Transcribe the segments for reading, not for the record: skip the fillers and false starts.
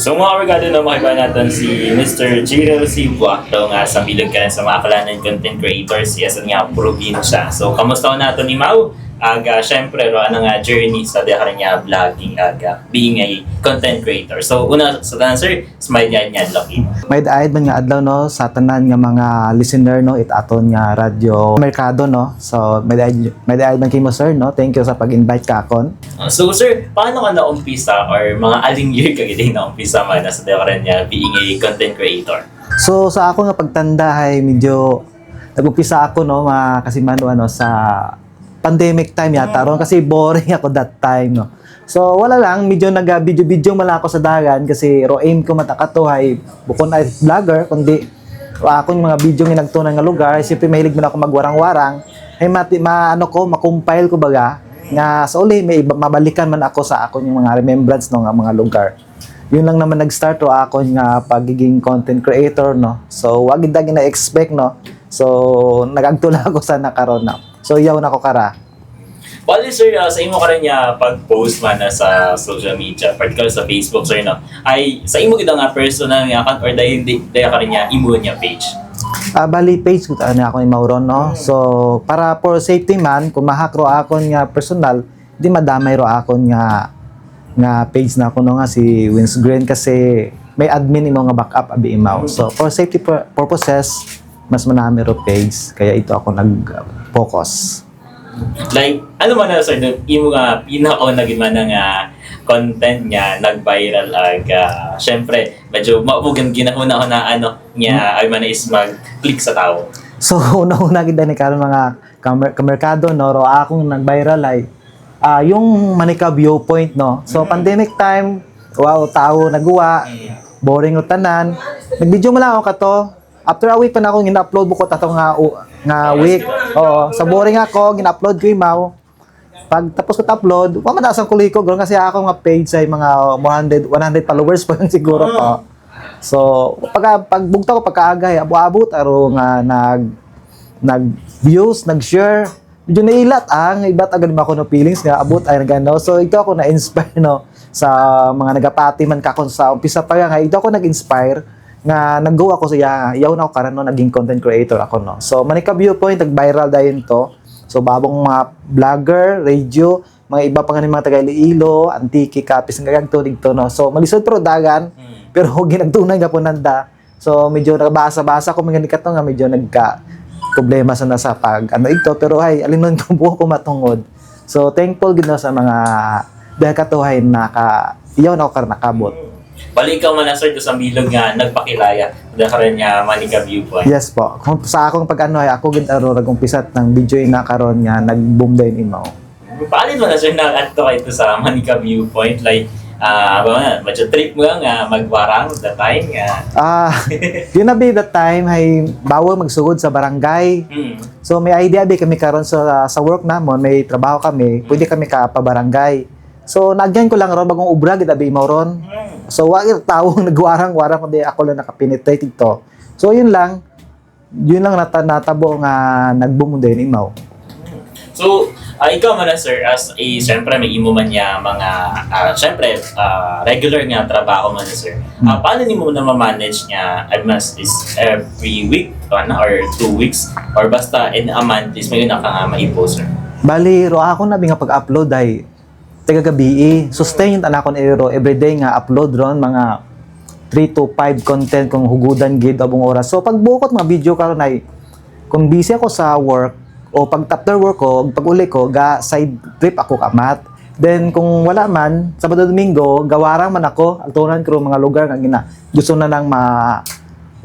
So mga regado na makiba natin si Mr. Jirel Sibua. Ito nga sa bilog ka sa mga kalanan content creators. Yes, nga probinsya. So kamusta ko natin ni Mau? Syempre, ano nga journey sa dahil niya vlogging, being a content creator. So una sa tanan sir, smile niya lucky. May daayad man nga adlaw no sa tanan nga mga listener no it aton nga radyo Merkado no. So may daayad man kimo sir no. Thank you sa pag-invite ka akon. So sir, paano ka na-umpisa or mga aling year ka gid na-umpisa man sa dahil niya being a content creator? So sa ako nga pagtanda ay medyo nag-umpisa ako no kasi ano sa pandemic time yata ron kasi boring ako that time no. So wala lang medyo nag-video man ako sa dagan kasi aim ko matakatuhay bukod na vlogger kundi ako yung mga video nga nagtunan nga lugar siyempre mahilig man ako magwarang-warang ay makumpile ko baga nga sa uli may mabalikan man ako sa akon yung mga remembrance no nga mga lugar. Yun lang naman nag-start to ako nga pagiging content creator no. So wag gid na expect no. So nagagtula ako sa nakaron na. So yaw na ko kara. Bali sir, sa imo ka rin niya pag-post man na sa social media, particular sa Facebook sir no, ay sa imo gid nga personal nga account or dahil ka rin niya imo niya page? Bali page ko na ako ni Mauron no. So para for safety man kung mahak ro akon nga personal, di madamay ro akon nga page na ako no nga si Wins Green kasi may admin imo nga backup abi imaw. So for safety purposes mas manami ro page kaya ito ako nag-focus. Like ano man na sir, imo nga pinaka-una gid man nga content niya nag-viral syempre medyo maubugan ginahuna ko na ano niya ay man is mag-click sa tao. So una-una gid ni karon mga kamerkado no ro akong nag-viral ay yung Manika viewpoint no. So pandemic time, wow, tao nagwa, boring o tanan. Nag-video man lang ako kato. After a week pa na ako gina-upload ko tato nga week. Oo, sa boring ako gina-upload ko imaw. Pag tapos ko upload, wa man asang kuliko gron kasi ako nga page ay mga 100 followers pa lang siguro po. So pag bugta ko pagkaagay abo-abot aro nga nag views, nag-share. Medyo nailat iba't agad ba ako no feelings nga abot ay nagano. So ito ako na-inspire no sa mga nagapati man kakon sa umpisa pa nga ito ako nag-inspire nga nag-go ako sa yaw na ako karon no naging content creator ako no. So Manika viewpoint nag-viral dayon to. So babong mga vlogger, radio, mga iba pa nga ni mga taga Iloilo, Antique, Capiz nga gagto dito no. So malisod pero dagan pero ginagtunay nga po nanda. So medyo nabasa-basa ko mga nikato nga medyo nagka problema sa nasa pag ito pero ay alinon ko buo ko matungod. So thankful gid na sa mga dahil katuhay iyaw na ako karon nakabot. Bali ikaw man na sir sa bilog nga nagpakilaya dahil ka rin niya Manika viewpoint. Yes po. Kung sa akong ay ako gid aro nag-umpisat ng video na karon nga nag-boom din imaw. Paano mo na sir na adto kayo sa Manika viewpoint like medyo trip mo nga magwarang the time nga. Yun na be that time ay bawal magsugod sa barangay. So may idea be kami karon sa work namon, may trabaho kami, pwede kami ka pa barangay. So nagyan ko lang ron bagong ubra gid abi mao ron. So wa tawong nagwarang-warang kundi ako lang nakapenetrate ito. So yun lang natabo nga nagboom din imaw. So ikaw man na sir as a syempre may imo man niya mga syempre regular nga trabaho man na sir. Paano nimo na ma-manage niya almost is every week or 2 weeks or basta in a month is may naka maipo sir? Bali ro ako na nga pag-upload ay taga-gabi. Sustain yung tanakon everyday nga upload ron mga 3 to 5 content kung hugudan gid abong oras. So pag bukod mga video karon ay kung busy ako sa work o pag after work ko, pag uli ko ga side trip ako kamat. Then kung wala man Sabado Domingo gawarang man ako agtunan ko mga lugar nga gusto na nang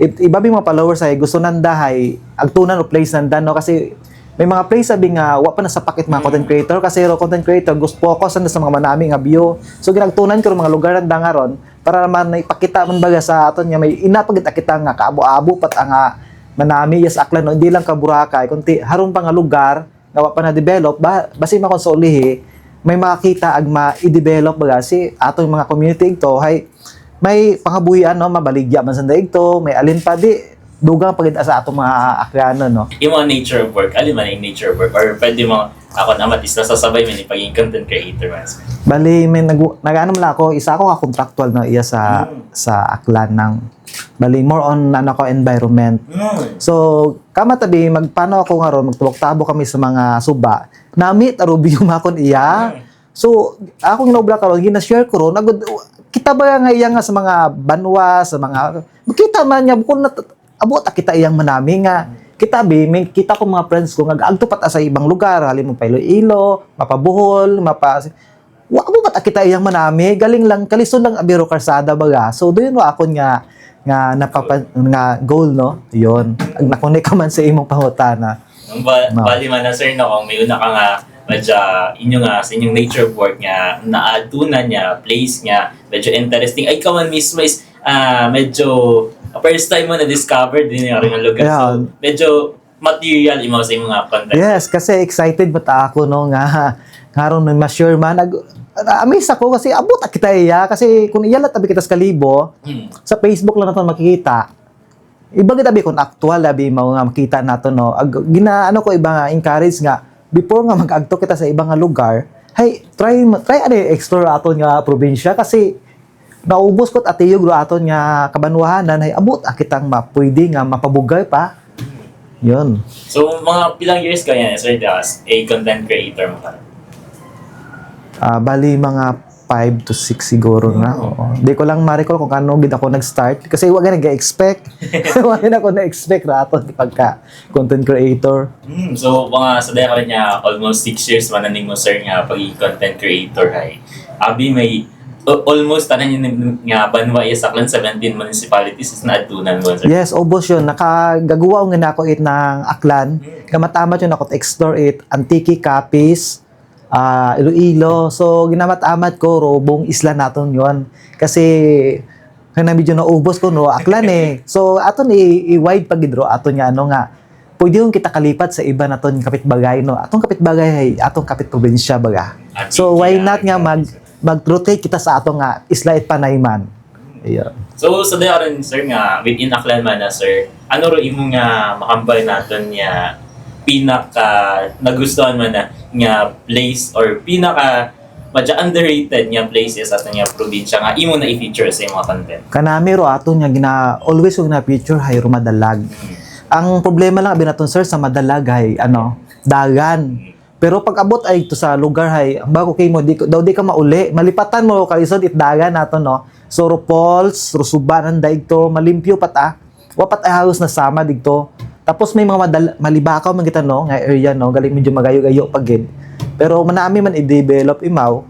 iba bing mga followers ay gusto nandahay agtunan o place nandan no kasi may mga place sabi nga wa pa na sa pakit mga content creator kasi content creator gusto focus na sa mga manami nga view. So ginagtunan ko mga lugar nanda nga ron para naman ipakita man baga sa aton nga may inapagita kita nga kaabo-abo pat nga manami yes aklan no hindi lang ka Boracay kundi harong pa nga lugar nga wa pa na develop basi makonsolihi may makita ag ma-i-develop baga si atong mga community ito hay may pangabuhian no mabaligya man sa ito may alin pa di dugang pagid sa atong mga aklano no. Yung mga nature of work, alin man yung nature of work, or pwede mo, ako naman is nasasabay mo yung pagiging content creator man. Bali may nag-ano man ako, isa ako ka contractual no iya sa aklan ng bali more on ano ko environment. So kamatabi magpano ako nga ron magtubok-tabo kami sa mga suba. Nami tarubyo makon iya. So akong ginobla karon gina-share ko ron kita ba nga iya nga sa mga banwa sa mga kita man niya bukod na abot kita iyang manami nga kita may kita ko mga friends ko nga agto pat sa ibang lugar halimbawa pa Iloilo, mapabuhol, wa mo pat kita iyang manami galing lang kalison lang abiro karsada baga. So doon wa ako nga nga goal no. Yon. Nakunik ka man sa imong pangutana. Bali man na sir no kung may una ka nga medyo inyo nga sa inyong nature of work nga naatunan niya, place niya, medyo interesting. Ay ka man mismo is medyo first time mo na-discover din yung ring lugar. Yeah. So, medyo material imo sa imong mga content. Yes, kasi excited bata ako no nga karon may ma-sure man amaze ako kasi abot kita iya kasi kung iya lang tabi kita sa Kalibo sa Facebook lang naton makikita. Iba kita bi kung actual labi mao nga makita nato no. Ginaano ko iba nga encourage nga before nga mag-agto kita sa ibang nga lugar, hey, try explore aton nga probinsya kasi naubos ko't atiyog ro aton nga kabanwahanan ay abot kitang pwede nga mapabugay pa. Yun. So mga pilang years ka yan sir as a content creator mo ka? Bali mga 5 to 6 siguro na. Oo. Di ko lang ma-recall kung kano gid ako nag-start kasi wag na expect. Wag na ako na-expect ra aton pagka content creator. So mga sa daya niya almost 6 years man mo sir nga pag-content creator ay abi may almost tanan yun nga banwa is aklan 17 municipalities is naatunan mo sir. Yes, obos yun. Nakagaguwa nga ako it ng aklan. Gamatamat yun ako to explore it. Antique Capiz, Iloilo. So, ginamatamat ko, robong isla naton yun. Kasi, kaya medyo naubos ko, no, aklan eh. So, aton i-wide pagidro, aton nga, ano nga, pwede yung kita kalipat sa iba naton kapitbagay, no. Atong kapitbagay, atong kapit probinsya, baga. So, why not nga mag-rotate kita sa atong nga isla at Panayman. Yeah. So, sa daya rin, sir, nga, within Aklan man na, sir, ano rin yung nga makambay natin nga pinaka nagustuhan man na nga place or pinaka madya underrated nga places at nga probinsya nga imo na i-feature sa imong content? Kanami ro aton nga always yung na-feature hay ro madalag. Ang problema lang abi naton sir sa madalag hay dagan. Pero pag abot ay ito sa lugar hay, bago kay mo di ka mauli, malipatan mo kalisod itdagan nato no. So Falls, Rusuban daig to, malimpyo pata. Wapat ay halos na sama digto. Tapos may mga malibakaw man kita no, nga area no, galing medyo magayo-gayo pagid. Pero manami man i-develop imaw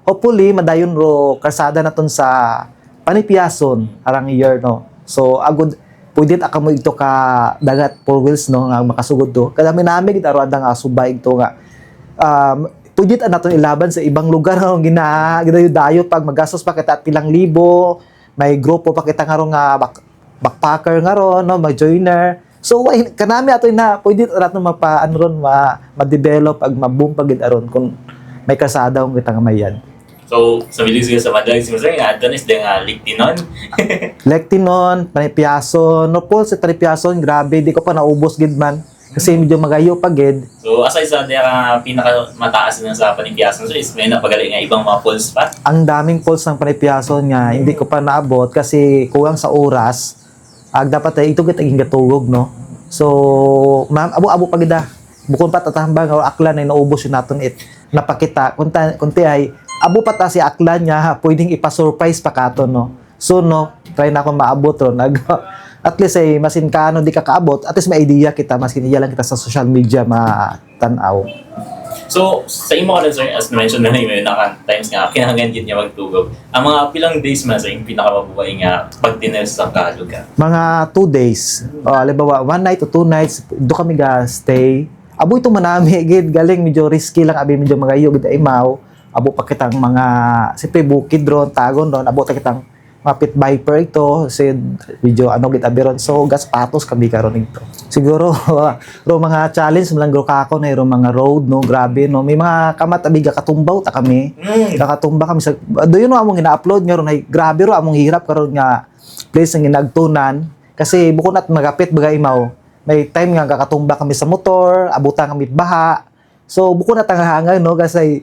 hopefully madayon ro karsada naton sa Panipiason arang year no. So agud pwede aka mo ito ka dagat four wheels no nga makasugod to kadami nami kita ro nga subay ito nga pwede naton ilaban sa ibang lugar nga ginayo pag magastos pa kita at pilang libo may grupo pa kita nga ro nga backpacker nga ro no mag-joiner so kanami ato na pwede naton ma-develop pag ma-boom pagid aron kung may kasada ang kita nga mayan. So, sa bilis sa madalag si Sir, nga doon is din nga Lictinon. Lectinon, Panipiason, no po sa Panipiason, grabe, di ko pa naubos gid man. Kasi medyo magayo pa gid. So, aside sa diya pinaka mataas na sa Panipiason, Sir, is may napagaling nga ibang mga falls pa? Ang daming falls ng Panipiason nga, hindi ko pa naabot kasi kuwang sa oras. Dapat ito kita gatugog, no? So, abo pa gid bukod pa tatambang o aklan ay naubos yun natin napakita. Kunti ay abo pa ta si aklan niya, pwedeng ipa-surprise pa kato, no? So, no, try na akong maabot, ro. At least, masin ka, di ka kaabot, at least may idea kita, maskin iya lang kita sa social media matanaw. So, sa imo ka sir, as mentioned na may times nga, kinahanggan din niya magtugog. Ang mga pilang days man sa yung pinakamabuhay nga pag-diners sa kalugar? Mga 2 days. Halimbawa, 1 night o 2 nights, do kami stay. Abo ito manami, gid, galing, medyo risky lang, abi medyo magayo, gid imaw. Abo pa kitang mga siyempre bukid ron, tagon ron, abo ta kitang mga pit viper ito, si video gid abiron. So gas patos kami karon ito. Siguro ro mga challenge lang gro kako na ro mga road no, grabe no. May mga kamat abiga katumbaw ta kami. Kakatumba kami sa do yun among ina-upload nga ron ay grabe ro among hirap karon nga place nga ginagtunan. Kasi bukod at magapit bagay imaw, may time nga kakatumba kami sa motor, abutan kami baha. So bukod na tanghangay no kasi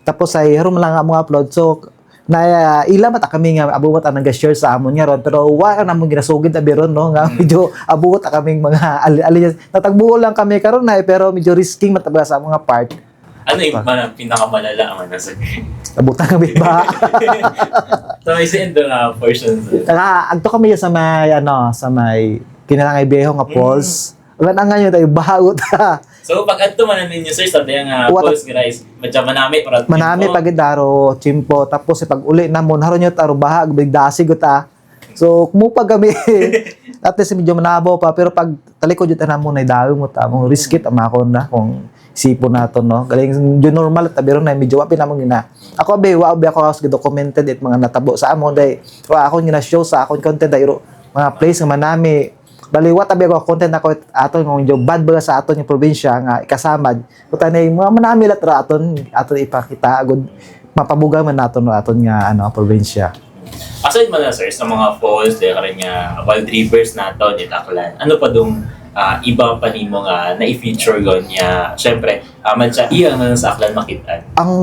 tapos ay harum lang ang mga upload. So na ila mata kami nga abuot ang nag-share sa amon nga ron pero wa na mo ginasugid abi ron no nga medyo abuot kaming mga ali natagbuo lang kami karon na pero medyo risking mataga sa mga part. Ano yung pinakamalala man sir? Abutan kami baha. So may send na portion sir. Saka agto kami sa may sa may kinalangay beho nga falls. Wala nga yun tayo bahagot. So pag adto man ninyo sir sa nga falls guys, medyo manami para Manami pagidaro chimpo tapos pag uli namon haron yo taro baha bigdasi guta. So kumupag kami. At least medyo manabaw pa pero pag talikod jud na mo nay dawi mo ta mo riskit amako na kung sipon nato no. Galing yung normal at tabiro na medyo wapi namon gina. Ako wa ako house documented it mga natabo sa amon day. Wa ako gina show sa akon content dayro mga place nga manami. Baliwat tabi ako content ako aton ng medyo bad baga sa aton yung probinsya nga ikasamad. Kutanay mga manami latra aton ipakita agud mapabuga man naton aton nga probinsya. Aside man na sir sa mga falls, di rin nga wild rivers nato ni Taklan. Ano pa dong iba pa nimo nga na-feature gon niya. Syempre, man siya iya nga sa Aklan makitaan. Ang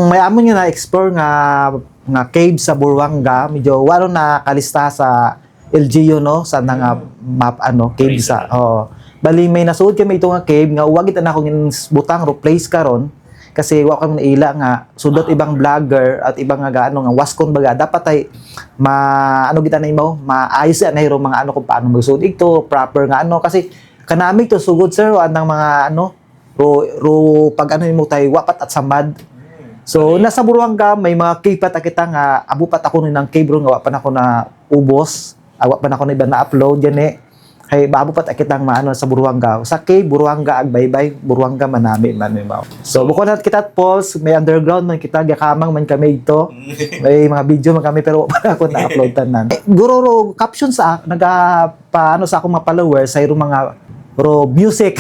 may amon nga na-explore nga cave sa Buruanga, medyo walo na kalista sa LGU no sa nga map cave sa bali may nasuod kami ito nga cave nga wag ita na akong butang replace karon kasi wa kami naila nga sudot ibang vlogger at ibang nga nga waskon baga dapat ay kita na imaw maayos na hiro mga kung paano magsud ito proper nga kasi kanamig to sugod sir anang mga ro pag mo tay wapat at samad. So nasa Buruanga may mga cave pa kita nga abupat ako ng cave ro nga wa pa na ako na ubos. Awa pa na ako na iba na-upload yan Hay, babo pa kitang sa Buruanga. Sa cave, Buruanga, agbaybay, Buruanga, manami, manimaw. So, bukod na kita Pauls, may underground man kita, gakamang man kami ito. May mga video man kami, pero wala ako na-upload tanan. Guro, caption sa, paano sa akong mga followers, sa mga music.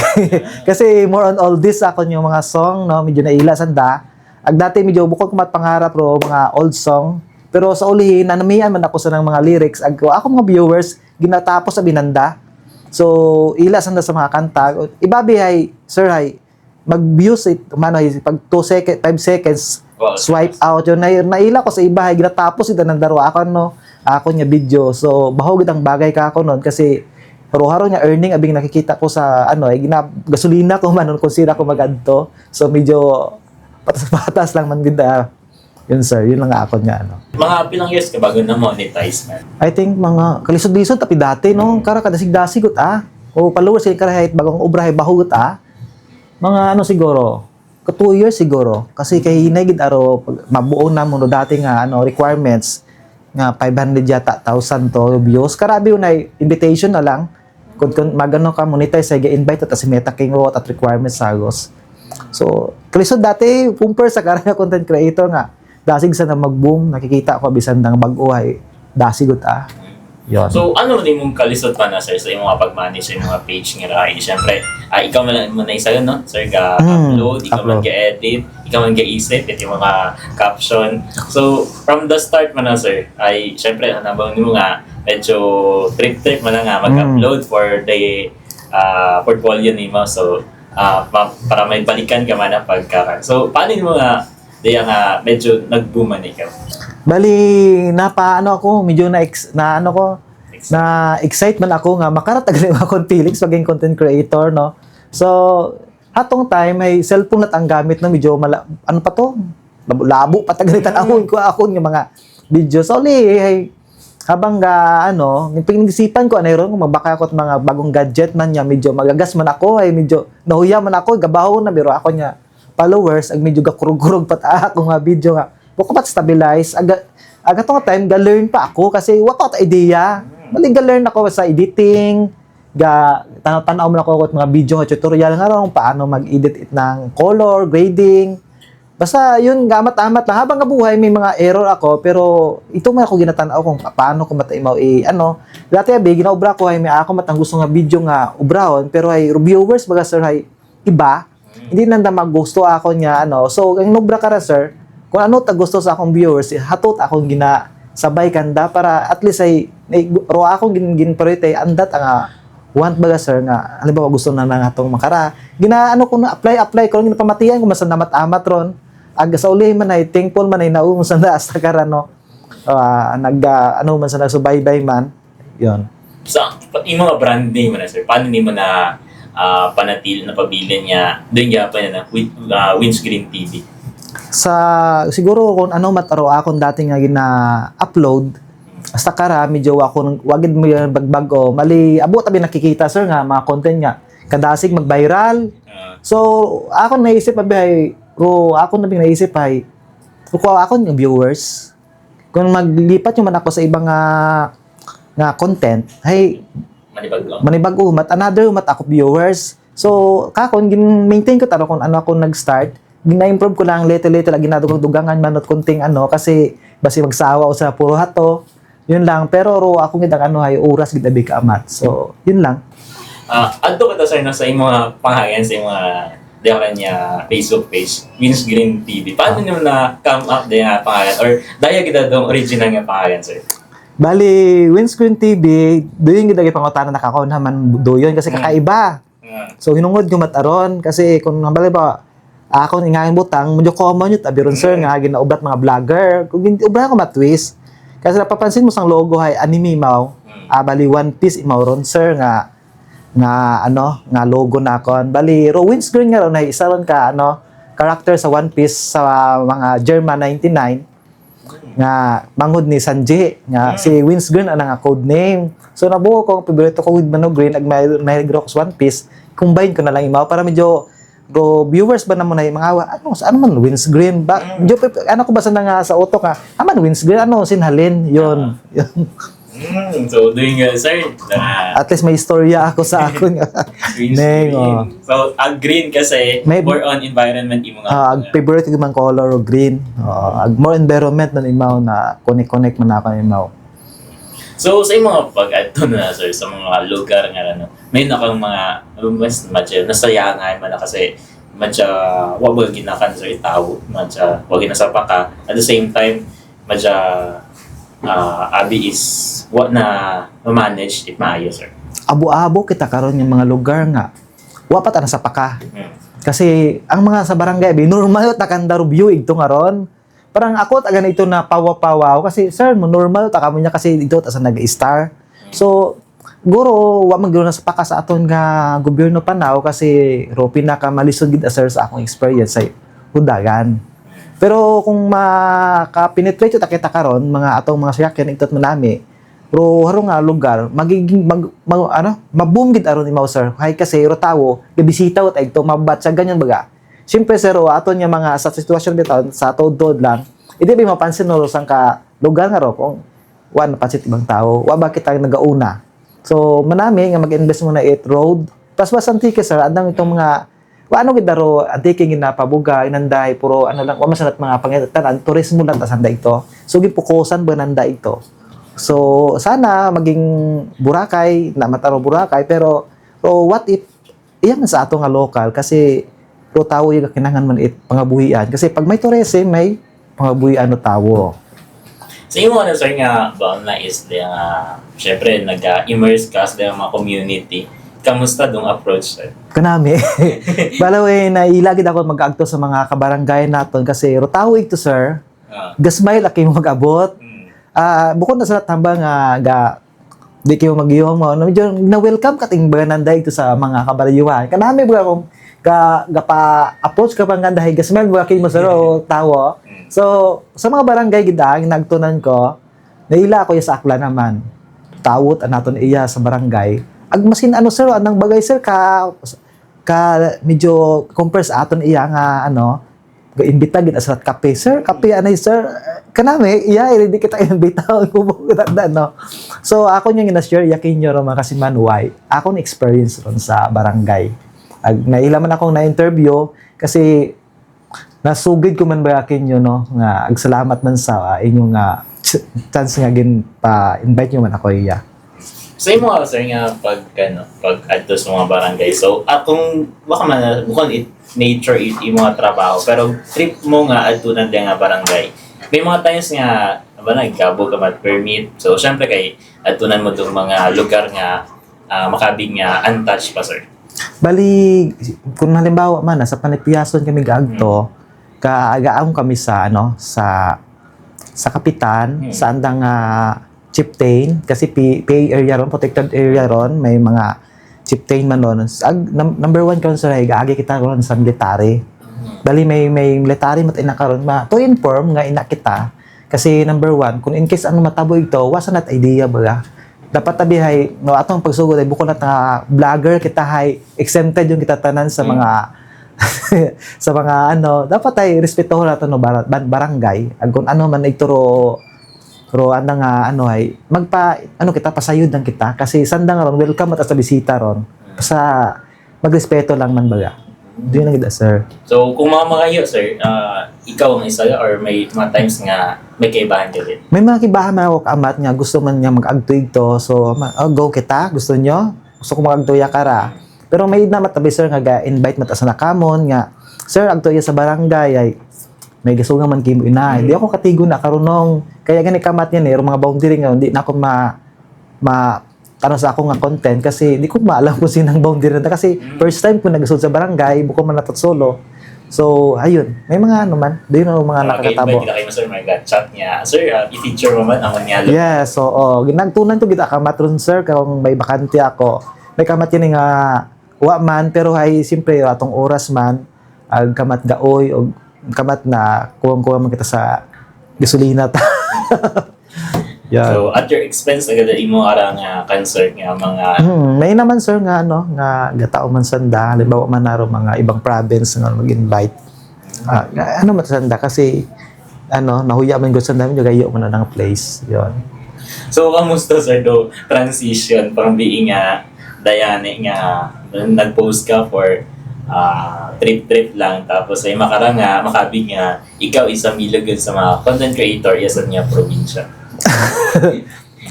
Kasi more on all this, ako yung mga song, no, medyo naila sanda. Dati medyo bukod ko matpangarap, mga old song. Pero sa ulihin, nanamihan man ako sa ng mga lyrics. Ako mga viewers, ginatapos sa binanda. So, ila sa mga kanta. Ibabi ay, sir, ay, mag-views, pag 2 seconds, 5 seconds, swipe out. Yun, naila ko sa iba, ay, ginatapos ito ng daro. Ako niya video. So, bahugid ang bagay ka ako nun. Kasi, haro-haro niya earning, abing nakikita ko sa, gasolina ko man, kung sila ko magadto. So, medyo, patas-patas lang man ganda. Yun sir, yun lang ako niya Mga pilang years ka bago na monetize man? I think mga kalisod-lisod tapi dati no, kara kadasig-dasigot O followers kay karahit bagong ubrahay bahugot Mga siguro, 2 years siguro. Kasi kay hinay gid aro mabuo na mo no dati nga requirements nga 500 yata 1,000 to views. Karabi unay invitation na lang. Kung magano ka monetize say invite ta si Meta King Road at requirements sagos. So, kalisod dati compare sa karang content creator nga dasig sa na mag-boom, nakikita ko bisan ng bag-uhay, dasigot Yon. So, ano rin mong kalisod pa na, sir, sa mga pag-manage sa mga page nga rai? Siyempre, ikaw man na isa yun, no? Sir, ka-upload, ikaw man ka-edit, ikaw man ka-isip, ito yung mga caption. So, from the start man na, sir, ay, siyempre, nabang mo nga, medyo trip-trip man na nga mag-upload for the portfolio ni mo. So, para may balikan ka man na pagka. So, paano mo nga, kaya nga medyo nag-booman ikaw. Bali ako, medyo na excitement ako nga makaratag na akong Felix maging content creator no. So hatong time may cellphone na ang gamit no medyo labo patagalitan ako ng mga video. So habang pinag-isipan ko ron kung magbaka ako at mga bagong gadget man niya medyo magagas man ako medyo nahuya man ako gabaho na biro ako niya followers ag medyo gakurog-kurog ako nga video nga buko pat stabilize aga tong time ga-learn pa ako kasi wa ko ta idea bali ga-learn ako sa editing tanaw man ako mga video nga tutorial nga ron paano mag-edit ng color grading basta yun gamat-amat lang habang nabuhay may mga error ako pero ito man ako ginatan-aw kung paano ko mataimaw dati ginaobra ko may ako matang gusto nga video nga ubrahon pero reviewers baga sir iba hindi nanda magusto ako niya so ang nobra ka sir kung ano ta gusto sa akong viewers hatot akong sabay kanda para at least ay ro akong gin priority andat nga want baga sir nga halimbawa gusto na atong makara ginaano ko na apply ko ginapamatian ko masan namat-amat ron aga sa uli man ay thankful man ay naum sa hasta karan no ano man sa nagsubaybay man yon. So, yung mga brand name mo na, sir, paano nimo na panatil na pabilin niya doon pa na windscreen TV? Sa siguro kung ano mataro akong dati nga gina-upload hasta kara medyo ako wagid mo yung bagbago mali abot tabi nakikita sir nga mga content nga kadasig mag-viral. So ako naisip abi ako naisip ay ko ako yung viewers kung maglipat yung man ako sa ibang nga content ay manibag mat another mat ako viewers. So kakon gin-maintain ko taro kung ano ako nag-start gina-improve ko lang little ginadugag-dugangan manot kunting kasi basi magsawa o sa puro hato yun lang pero ako gidang ay oras gid abi ka amat. So yun lang. Adto ka to sir no, sa imong pangalan sa imong niya Facebook page Windscreen TV. Paano nimo na come up din nga pangalan or daya kita dong original nga pangalan sir? Bali Windscreen TV doon gid pangutana nakakaon naman doyon kasi kakaiba. So hinungod ko mataron kasi kung bali ba ako ingayon butang medyo common yun tabi ron sir nga ginaubat mga vlogger kung ubra ko matwist kasi napapansin mo sang logo hay anime maw bali One Piece imaw ron sir nga logo na kon bali ro windscreen nga ron ay isa ron ka character sa One Piece sa mga German 99 nga mangod ni Sanji nga si windscreen ana nga code name. So nabuo ko ang paborito ko with Mano Green ag may Rocks One Piece combine ko na lang imaw para medyo viewers ba naman ay mga ano man windscreen ba ano ko basa na nga sa utok man windscreen sinhalin yun. So doing sir at least may istorya ako sa akon green. So green kasi more on environment imo nga favorite ko man color o green more environment man imaw na connect man ako imaw. So sa mga pag-adto na sir sa mga lugar nga may nakang mga mas nasayangan man kasi madya wag ginakan sir itaw madya wag ginasapa ka at the same time madya abi is what na manage it maayo sir. Abo-abo kita karon yung mga lugar nga wa pa ta nasapa ka. Kasi ang mga sa barangay normal ta kan daro view igto ngaron. Parang ako taga ito na pawa-pawaw kasi sir mo normal ta kamo niya kasi dito ta sa nag-star. So guro wa man gyud na sa paka sa aton nga gobyerno panaw kasi ro pinaka malisod gid sir sa akong experience sa hudagan. Pero kung maka-penetrate ta kita karon mga atong mga sakyan itot manami ro haro nga lugar magiging maboom gid aron imaw sir. Hay kasi ro tawo gabisita ut ito mabat sa ganyan baga. Siyempre sir, aton yung mga sa sitwasyon bitaw sa tod-tod lang, hindi ba mapansin no sang ka lugar nga ro kung wa napansin ibang tao, wa ba kita nagauna. So manami nga mag-invest mo na 8 road. Paswas antike sir, andang itong mga ano gid daro antike ginapabuga inanday puro lang wa masanat mga pangitanan turismo lang ta sanda ito. So gipukusan ba nanda ito. So sana maging Boracay na mataro Boracay pero what if iyan sa ato nga local kasi tawo yung kinangan man pangabuhian kasi pag may tourism may pangabuhian no tawo. Sa imo na sir nga ba na is syempre nag-immerse ka sa mga community. Kamusta dong approach sir? Kanami. Balaway na ilagid ako mag-agto sa mga kabarangay naton kasi ro tawo ito sir. Gasmay laki mo mag-abot. Bukod na sa tambang ga di kayo mag-iom mo na welcome kating bananday ito sa mga kabarayuhan. Kanami ba kung approach ka pang gandahay gasmel mga kay masaro tawo. So sa mga barangay gidang nagtunan ko naila ko sa akla naman tawot anaton iya sa barangay ag masin sir anang bagay sir ka medyo compare sa aton iya nga ga-imbita gid sa kape sir kape anay sir kanami iya hindi kita imbita ko so ako nya gina-share yakin nyo ro kasi manuway ako na experience ron sa barangay. Nailaman akong na-interview kasi nasugid ko man ba akin yun nga agsalamat man sa inyong chance nga gin pa-invite nyo man ako iya. Sa imo sir nga pag adto sa mga barangay so akong baka man bukod nature imo nga trabaho pero trip mo nga adto na nga barangay may mga times nga ba nagkabo ka mat permit. So syempre kay atunan mo tong mga lugar nga makabing nga untouched pa sir. Bali, kung halimbawa man, sa Panipiason kami gaagto, kaagaang kami sa, sa kapitan, sa andang chieftain, kasi PA area ron, protected area ron, may mga chieftain man ron. Number one karon sa gaagi kita ron sa military. Bali, may military matay na karon to inform nga ina kita, kasi number one, kung in case ano matabo ito, wasa nat idea ba dapat tabi hay no atong pagsugod ay buko na vlogger kita hay exempted yung kita tanan sa mga sa mga dapat ay respetuhon nato no barangay ag kung ano man ituro anda nga ay magpa kita pasayod lang kita kasi sandang ron welcome at sa bisita ron sa magrespeto lang man baga. Diyan lang gid sir. So kung mga sir, ikaw ang isa or may mga times nga may kaibahan ka din? May mga kibahan man ako kaamat nga gusto man niya mag-agtuig to. So, go kita. Gusto nyo? Gusto ko mag-agtuya kara. Pero may na matabi sir nga ga-invite mata sa nakamon nga, sir, agtuya sa barangay ay may gasugang man kimo ina. Hindi ako katigo na karunong. Kaya gani kamat yan mga boundary nga hindi na ako tanong sa ako nga content kasi di ko maalam kung sinang boundary na kasi first time ko nag-usod sa barangay, buko man natot solo. So, ayun. May mga man. Doon ang mga nakakatabo. Kita kayo, sir, may chat niya. Sir, i-feature mo man ang manyalo. Yes, so, ginagtunan to kita kamatron, sir, kung may bakante ako. May kamat yun nga, wa man, pero ay, siyempre, atong oras man, ag kamat gaoy, o kamat na, kuwang-kuwang man kita sa gasolina ta. Yeah. So, at your expense, agad mo arang cancer nga mga... May naman, sir, nga, nga gatao man sanda, halimbawa man naro mga ibang province nga mag-invite. Man sanda, kasi, nahuya man ko sanda, medyo gayo man na ng place. Yun. So, kamusta, sir, do transition from being Dayane nga nag-post ka for trip-trip lang, tapos ay makabig nga, ikaw isang milagod sa mga content creator, yasan nga probinsya.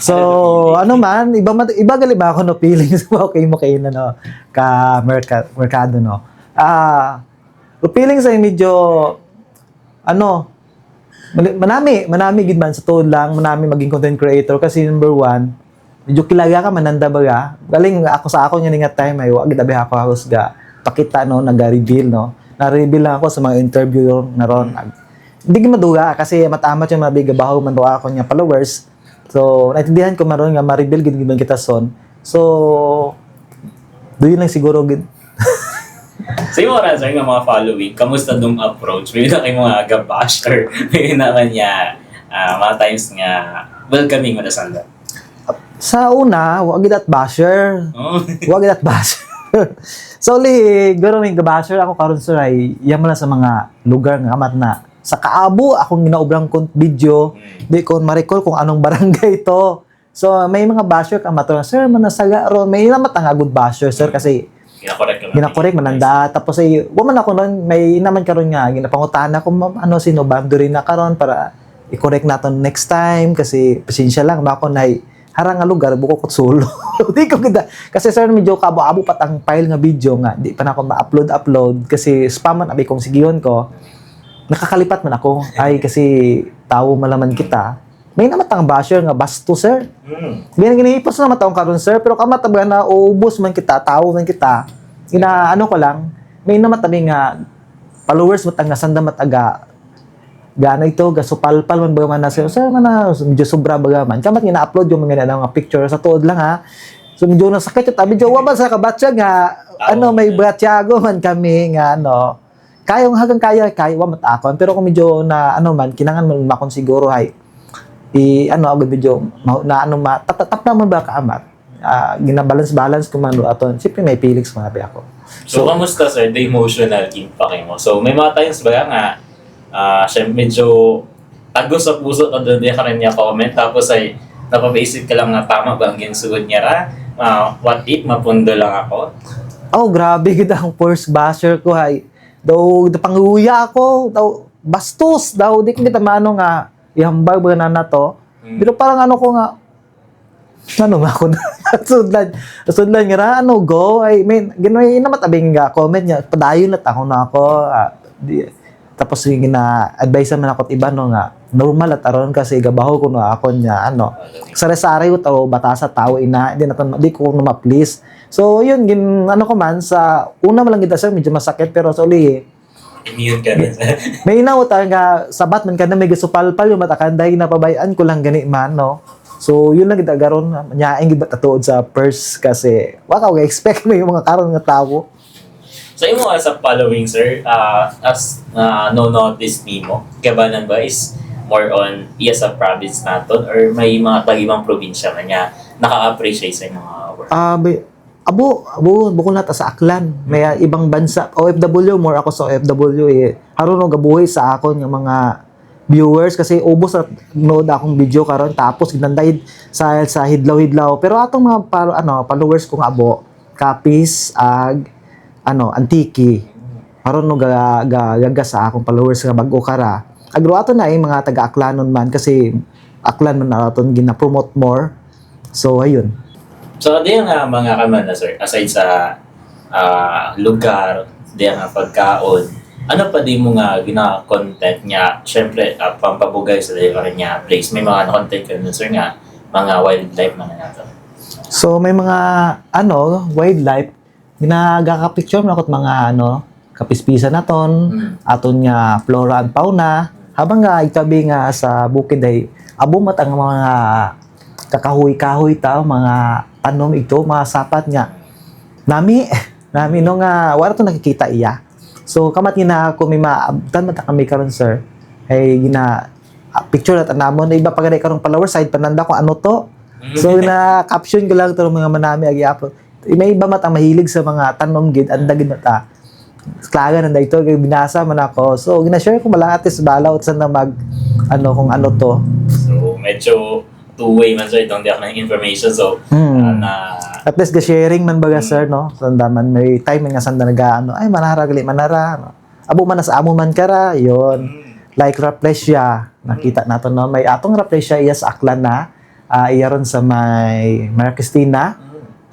So, iba gali ba ako no feelings mo okay mo kayo na ka merkado no. Feelings ay medyo manami gid man sa tuod lang, manami maging content creator kasi number one, medyo kilaga ka mananda baga. Galing ako nya nga time ay wa gid abi ako husga pakita naga-reveal na-reveal lang ako sa mga interview na ron. Hindi ko maduga kasi matamat yung mga bigabaho man ro ako niya followers. So, naintindihan ko maroon nga ma-reveal gid kita son. So, doon lang siguro gid. Sa imo ra sir nga mga following, kamusta dong approach? May na kay mga gabash or may naman niya mga times nga welcoming mo na sanda. Sa una, wag gid at basher. Oh. Wag gid at basher. So, guro may gabasher ako karon sir ay yaman na sa mga lugar nga amat na sa Kaabo, akong ginaubrang video, di ko ma-recall kung anong barangay to. So, may mga basher ka matulong, sir, manasaga ron. May naman nga good basher, sir, kasi ginakorek mananda. Tapos ay, waman ako nun, may naman karon nga, ginapangutan ako, sino, boundary na karon para i-correct natin next time, kasi pasensya lang, bako na harang nga lugar, buko ko solo. Di ko ganda. Kasi sir, medyo kabo-abo pat ang file nga video nga, di pa na ako ma-upload, kasi spaman abi kong sigiyon ko. Nakakalipat man ako ay kasi tao malaman kita may namatang basher nga basto sir ginahipos na mataong karon sir pero kamatabi na uubos man kita tao man kita ko lang may namatabi nga followers matang nga sanda mataga gana ito gasupalpal man ba man na sir man na medyo sobra baga man kamat gina-upload yung mga picture sa tuod lang ha so medyo nasakit yung tabi medyo waban sa kabatsa nga may bratyago man kami nga kayong hagang kaya wa matakon pero kung medyo na kinangan man makon siguro hay agad medyo tap naman ba kaamat gina-balance ko man aton siyempre may feelings mga ako so kamusta sir the emotional impact mo so may mga times ba nga syempre medyo tagos sa puso ka doon ka rin niya comment tapos ay napapaisip ka lang na tama ba ang ginsugod niya ra what if mapundo lang ako grabe gid ang first basher ko hay daw panguya ako daw bastos daw di ko kita maano nga ihambag ba na to pero parang ko nga ako na sudlan nga go I mean ginoy na matabing nga comment niya padayon na ako tapos gina advise man ako iba nga normal at aron kasi gabaho ko na ako niya ano sari-sari ko tao batasa tao ina di ko na ma-please. So yun ano ko man sa una man lang kita sir medyo masakit pero sa uli Immune ka rin. may inawta nga sabat man ka na may gasupalpal yung matakanday na pabayaan ko lang gani man no. So yun lang kita garon nyaing gibat atuod sa purse kasi wa ka expect mo yung mga karon nga tao. So imo as a following sir, as no-notice nimo, Kabanan ba is more on iya sa province naton or may mga tag-ibang probinsya man niya naka-appreciate sa mga work? Abo, bukod na ta sa Aklan. May ibang bansa, OFW, more ako sa OFW eh. Haron no gabuhi sa akon yung mga viewers kasi ubos at nood akong video karon tapos ginanday sa hidlaw-hidlaw. Pero atong mga followers kong abo, Kapis, Antiki. Haron no gaga sa akong followers nga bag-o kara. Agro ato na mga taga-Aklanon man kasi Aklan man aton gina-promote more. So ayun. So di nga mga kaman na sir, aside sa lugar, di nga pagkaon, ano pa di mo nga gina-content niya? Syempre, pampabugay sa delivery niya place. May mga content ka nun sir nga, mga wildlife mga nato. So may mga wildlife ginagaka-picture man akot mga kapispisan naton, aton nga flora and fauna. Habang nga itabi nga sa bukid ay abo mat ang mga kakahoy-kahoy tao, mga tanom ito, mga sapat nga. Nami no nga wala to nakikita iya. So kamat gina ko may maabtan mata kami karon sir. Ay picture at anamon iba pagaday karong follower side pananda ko ano to. So na caption ko lang to mga manami agyapon. May iba mata mahilig sa mga tanom gid andagid mata. Klaga nanda ito kay binasa man ako. So gina-share ko malang atis balaw sa na mag kung ano to. So medyo two-way man sir itong diak ng information. So at least ga-sharing man baga sir no. Sanda man may time nga sanda naga ay manara gali manara no. Abo man sa amo man kara yon. Like Rafflesia nakita nato no may atong Rafflesia iya sa Aklan na iya ron sa may Maria Cristina.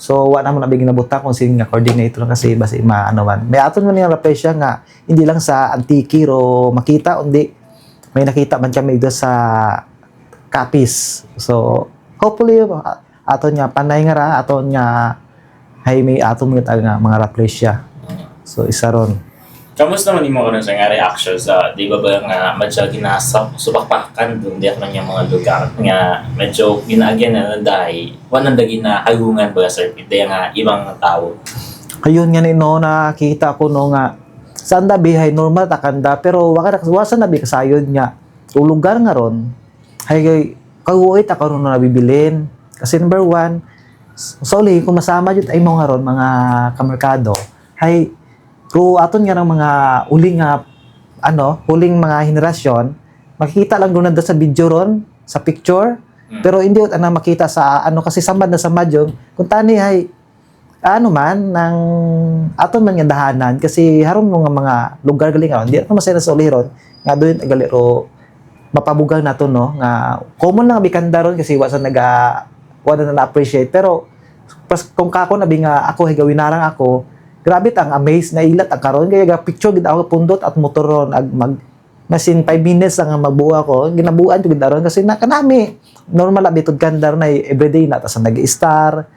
So wa naman nabig nabuta kung sino nga coordinator kasi basi man. May aton man yung Rafflesia nga hindi lang sa Antiki ro makita undi may nakita man kami do sa Kapis. So hopefully aton nga panay nga ra aton nga hay may aton mga Rafflesia. So isa ron. Kamusta man imo karon sa nga reaction sa di ba nga medyo ginasubakpakan dun di ako niya mga lugar nga medyo ginaagyan na dahil wanang dagi na hagungan ba sir ide nga ibang tao. Ayun nga ni no nakita ko no nga sanda bihay normal takanda pero wasan na bi kasayod nga lugar nga ron hay kawuit ta karon na nabibilin kasi number one sorry kung masama jud ay mga ron mga kamerkado hay kung aton nga ng mga huling mga henerasyon, makikita lang doon sa video ron, sa picture, pero hindi na makita sa kasi samad na samad yun. Kung tani ay man ng aton man nga dahanan kasi haron mga lugar galing ron, hindi na masaya sa uliron nga doon galero mapabugal nato no nga common lang bikanda ron kasi wala na appreciate pero kung kako nabi nga ako higawinarang ako grabe ang amaze na ilat ang karon kaya picture gid ako pundot at motoron ag masin 5 minutes ang magbuo ako ginabuan jud daron kasi kanami normal abitod kandar na everyday na tas nag-star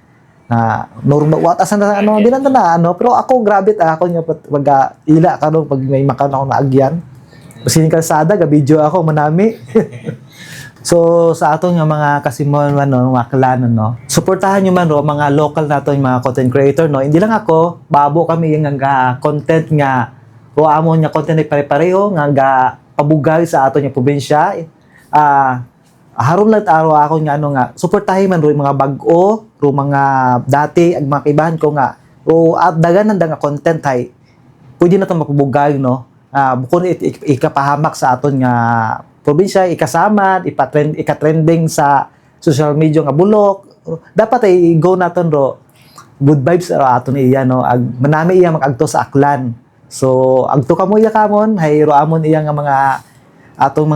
na normal what asan na dinanta na pero ako grabe ako nya pag ila karon pag may makan ako na agyan kasi kalsada ga video ako manami. So sa aton nga mga kasimon mga klanon no. Suportahan niyo man ro mga local naton mga content creator no. Hindi lang ako, babo kami yung nga content nga o amo nya content ay pare-pareho nga pabugay sa aton nga probinsya. Haron lang araw ako nga nga suportahin man ro yung mga bag-o, ro mga dati ag mga kaibahan ko nga o at dagan nga content hay. Pwede na to mapabugay no. Bukod ikapahamak sa aton nga probinsya, ikasamad, ika-trending sa social media nga bulok. Dapat ay go naton ro. Good vibes ro aton iya no. Manami iya mag-agto sa Aklan. So agto kamo iya kamon, hay ro amon iya nga mga atong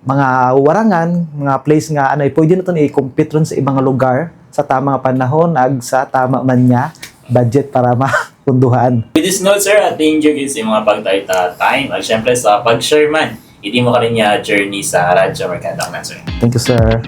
mga warangan, mga place nga pwede naton i-compete ron sa ibang lugar sa tamang panahon ag sa tama man niya budget para mapunduhan. With this note sir, thank you guys sa mga pagtayta time at syempre sa pag-share man iti mo ka rin niya journey sa Radyo Mercado, sir. Thank you, sir.